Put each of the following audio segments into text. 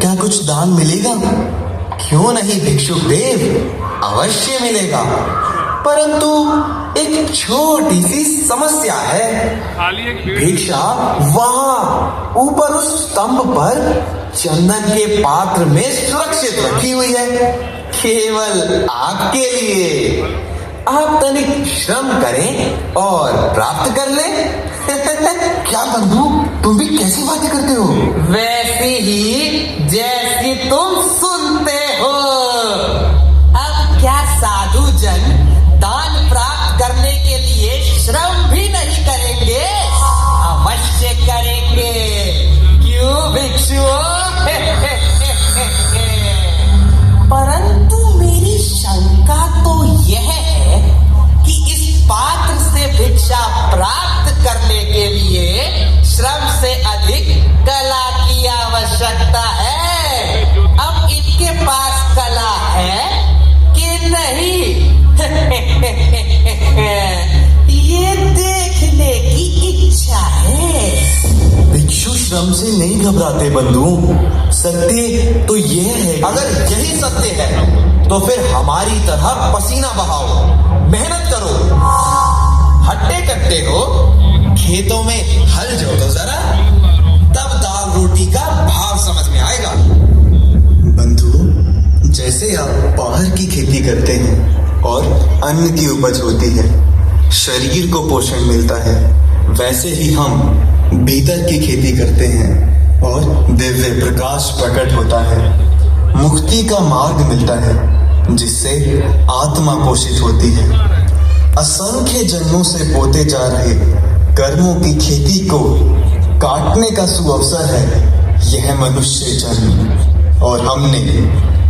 क्या कुछ दान मिलेगा? क्यों नहीं भिक्षुक देव, अवश्य मिलेगा, परंतु एक छोटी सी समस्या है। भिक्षा वहां ऊपर उस स्तंभ पर चंदन के पात्र में सुरक्षित रखी हुई है, केवल आपके लिए। आप तनिक श्रम करें और प्राप्त कर लें। क्या बंधु, तुम भी कैसी बातें करते हो? वैसी ही जैसी तुम सुनते हो। अब क्या साधु जन दान प्राप्त करने के लिए श्रम भी नहीं करेंगे? अवश्य करेंगे, क्यों भिक्षुओं? परंतु मेरी शंका तो यह है कि इस पात्र से भिक्षा प्राप्त करने के लिए श्रम से अधिक कला की आवश्यकता है। अब इनके पास कला है कि नहीं? ये देखने की इच्छा है। भिक्षु श्रम से नहीं घबराते बंधु। सत्य तो यह है, अगर यही सत्य है तो फिर हमारी तरह पसीना बहाओ, मेहनत करो। हट्टे कट्टे हो, खेतों में हल जोतो जरा, तब दाल रोटी का भाव समझ में आएगा। बंधु, जैसे आप बाहर की खेती करते हैं और अन्न की उपज होती है, शरीर को पोषण मिलता है, वैसे ही हम भीतर की खेती करते हैं और दिव्य प्रकाश प्रकट होता है, मुक्ति का मार्ग मिलता है, जिससे आत्मा पोषित होती है। असंख्य जन्मों से बोते जा रहे कर्मों की खेती को काटने का सुअवसर है यह मनुष्य जन्म, और हमने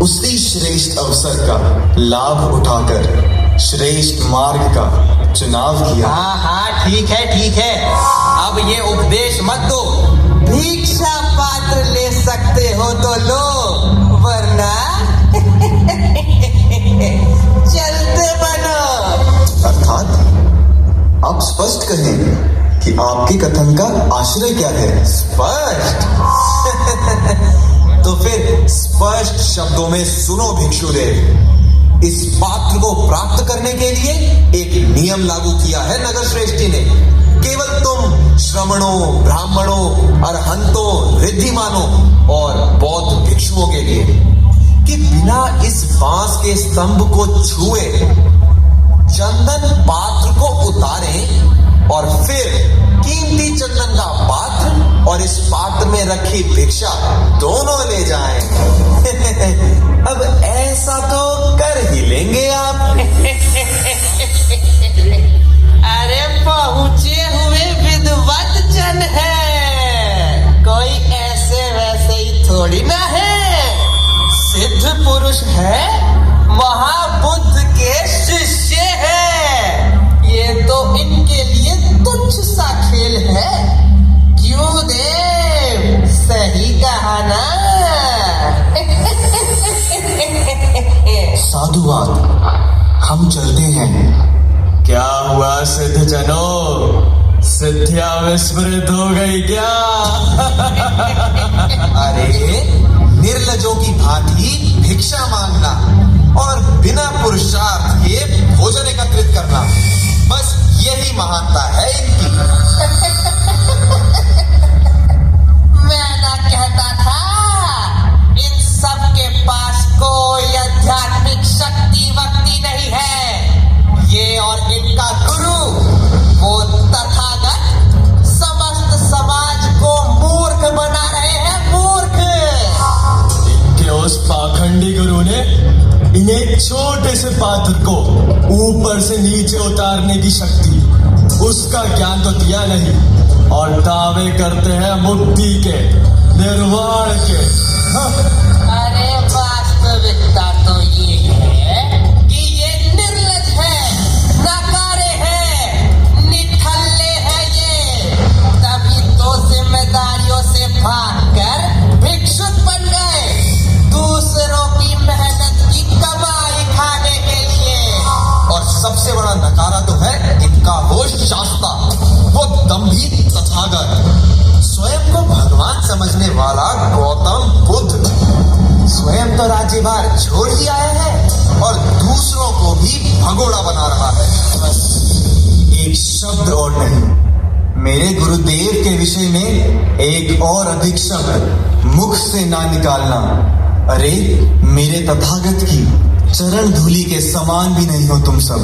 उसी श्रेष्ठ अवसर का लाभ उठाकर श्रेष्ठ मार्ग का चुनाव किया। हाँ, ठीक है। अब ये उपदेश मत दो। भिक्षा पात्र ले सकते हो तो लो, वरना चलते बनो। अर्थात आप स्पष्ट कहें कि आपके कथन का आश्रय क्या है? स्पष्ट? तो फिर स्पष्ट शब्दों में सुनो भिक्षुदेव। इस पात्र को प्राप्त करने के लिए एक नियम लागू किया है नगर श्रेष्ठी ने। केवल तुम श्रमणों, ब्राह्मणों, अरहंतों, रिद्धिमानों और बौद्ध भिक्षुओं के लिए कि बिना इस बांस के स्तंभ को छुए चंदन पात्र को उतारें और फिर कीमती चंदन का पात्र और इस पात्र में रखी भिक्षा दोनों ले जाएं। अब ऐसा तो कर ही लेंगे आप। अरे पहुंचे हुए विद्वत जन है, कोई ऐसे वैसे ही थोड़ी ना है। सिद्ध पुरुष है, महाबुद्ध के शिष्य है। ये तो इनके लिए तुच्छ सा खेल है। क्यों देव, सही कहा ना? साधुवाद, हम चलते हैं। क्या हुआ सिद्ध जनों, सिद्धियां विस्मृत हो गई क्या? अरे निर्लजों की भांति भिक्षा मांगना और बिना पुरुषार्थ के भोजन एकत्रित करना, बस यही महानता है इनकी। मैं ना कहता था इन सब के पास कोई आध्यात्मिक शक्ति वक्ति नहीं है। ये और इनका गुरु वो तथागत समस्त समाज को मूर्ख बना रहे हैं, मूर्ख। इनके उस पाखंडी गुरु ने इन्हें छोटे से पात्र को ऊपर से नीचे उतारने की शक्ति, उसका ज्ञान तो दिया नहीं, और दावे करते हैं मुक्ति के, निर्वाण के। अरे वास्तविकता तो ये है कि ये निर्लज है, नकारे हैं, निठल्ले हैं ये। तभी तो जिम्मेदारियों से भागकर भिक्षुक बन गए, दूसरों की मेहनत की कमाई खाने के लिए। और सबसे बड़ा नकारा तो है इनका वो शास्ता, वो दंभी तथागत, स्वयं को भगवान समझने वाला गौतम बुद्ध। स्वयं तो राज्यभार छोड़ ही आया है और दूसरों को भी भगोड़ा बना रहा है। बस एक शब्द और नहीं, मेरे गुरुदेव के विषय में एक और अधिक शब्द मुख से ना निकालना। अरे मेरे तथागत की चरण धूलि के समान भी नहीं हो तुम सब।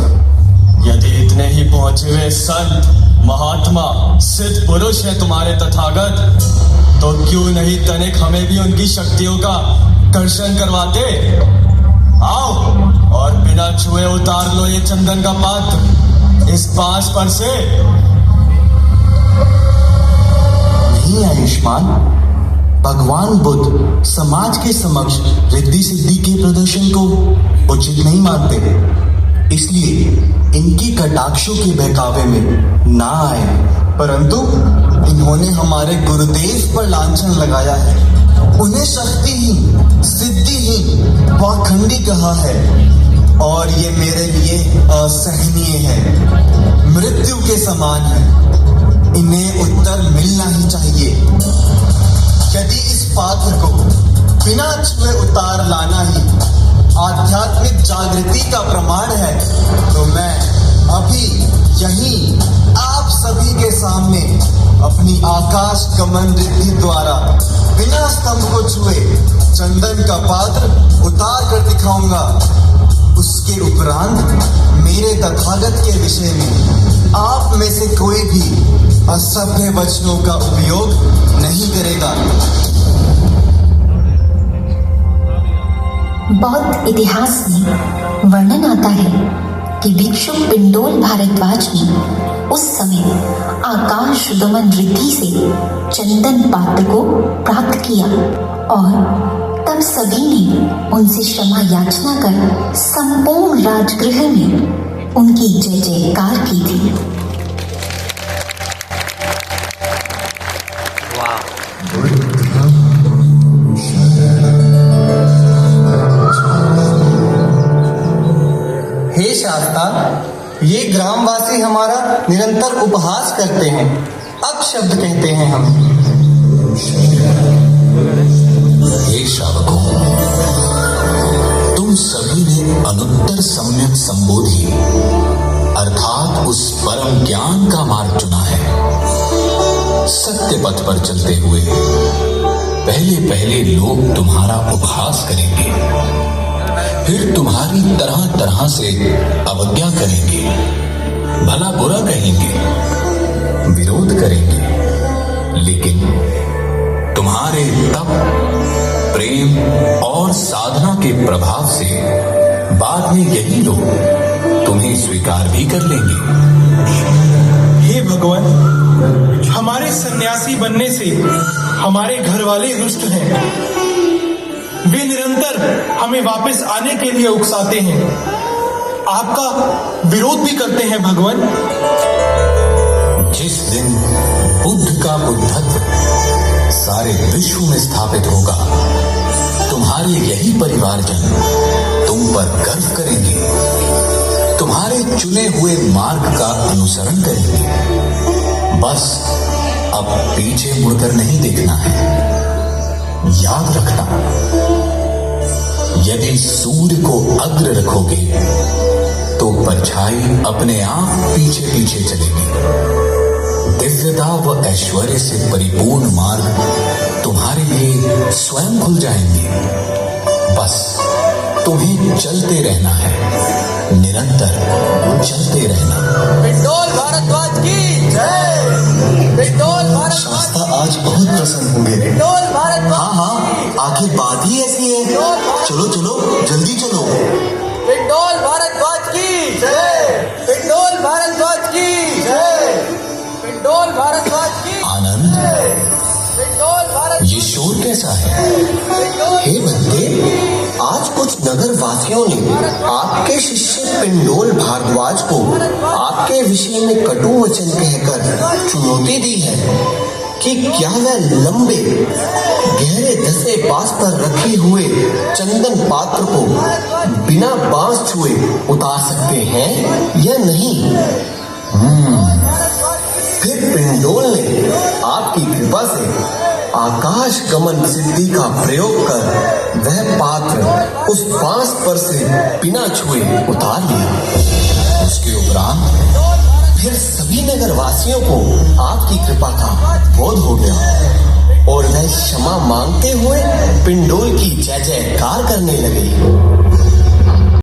यदि इतने ही पहुंचे हुए संत महात्मा सिद्ध पुरुष है तुम्हारे तथागत, तो क्यों नहीं तनिक हमें भी उनकी शक्तियों का दर्शन करवाते। आओ और बिना छुए उतार लो ये चंदन का पात्र इस बांस पर से। नहीं आयुष्मान, भगवान बुद्ध समाज के समक्ष रिद्धि सिद्धि के प्रदर्शन को उचित नहीं मानते, इसलिए इनकी कटाक्षों के बहकावे में ना आए। परंतु इन्होंने हमारे गुरुदेव पर लांछन लगाया है, उन्हें शक्तिहीन, सिद्धिहीन, पाखंडी कहा है और ये मेरे लिए असहनीय है, मृत्यु के समान है। इन्हें उत्तर मिलना ही चाहिए। यदि इस पात्र को बिना छुए उतार लाना ही आध्यात्मिक जागृति का प्रमाण है, तो मैं अभी यहीं आप सभी के सामने अपनी आकाश गमन रिद्धि द्वारा बिना स्तंभ को छुए चंदन का पात्र उतार कर दिखाऊंगा। उसके उपरांत मेरे तथागत के विषय में आप में से कोई भी असभ्य वचनों का उपयोग नहीं करेगा। बौद्ध इतिहास में वर्णन आता है कि भिक्षु पिंडोल भारद्वाज ने उस समय आकाश गमन रिद्धि से चंदन पात्र को प्राप्त किया और तब सभी ने उनसे क्षमा याचना कर संपूर्ण राजगृह में उनकी जय जयकार की थी। हे शास्ता, ये ग्रामवासी हमारा निरंतर उपहास करते हैं, अपशब्द कहते हैं हम। हे श्रावकों, तुम सभी ने अनुत्तर सम्यक संबोधि अर्थात उस परम ज्ञान का मार्ग चुना है। सत्य पथ पर चलते हुए पहले पहले लोग तुम्हारा उपहास करेंगे, फिर तुम्हारी तरह तरह से अवज्ञा करेंगे, भला बुरा कहेंगे, विरोध करेंगे, लेकिन तुम्हारे तप, प्रेम और साधना के प्रभाव से बाद में यही लोग तुम्हें स्वीकार भी कर लेंगे। हे भगवान, हमारे सन्यासी बनने से हमारे घर वाले रुष्ट हैं। वे निरंतर हमें वापस आने के लिए उकसाते हैं, आपका विरोध भी करते हैं भगवान। जिस दिन बुद्ध का बुद्धत्व सारे विश्व में स्थापित होगा, तुम्हारे यही परिवारजन तुम पर गर्व करेंगे, तुम्हारे चुने हुए मार्ग का अनुसरण करेंगे। बस अब पीछे मुड़कर नहीं देखना है। याद रखना, यदि सूर्य को अग्र रखोगे तो परछाई अपने आप पीछे पीछे चलेगी। दिव्यता व ऐश्वर्य से परिपूर्ण मार्ग तुम्हारे लिए स्वयं खुल जाएंगे। बस तुम्हें चलते रहना है, निरंतर चलते रहना। पिंडोल भारद्वाज की जय। पिंडोल भारद्वाज। शास्ता आज बहुत प्रसन्न होंगे। पिंडोल भारद्वाज। हाँ हाँ, आखिर बात ही ऐसी है। चलो चलो, जल्दी चलो। पिंडोल भारद्वाज की जय। पिंडोल भारद्वाज की जय। पिंडोल भारद्वाज की आनंद, पिंडोल भारद्वाज। ये शोर कैसा है? हे बंदे, आज कुछ नगर वासियों ने आपके शिष्य पिंडोल भारद्वाज को आपके विषय में कटु वचन कहकर चुनौती दी है कि क्या वह लंबे गहरे धसे बांस पर रखे हुए चंदन पात्र को बिना बांस छुए उतार सकते हैं या नहीं। फिर पिंडोल ने आपकी कृपा से आकाश गमन सिद्धि का प्रयोग कर वह पात्र उस बांस पर से बिना छुए उतार लिया। उसके उपरांत फिर सभी नगरवासियों को आपकी कृपा का बोध हो गया और वह क्षमा मांगते हुए पिंडोल की जय जयकार करने लगे।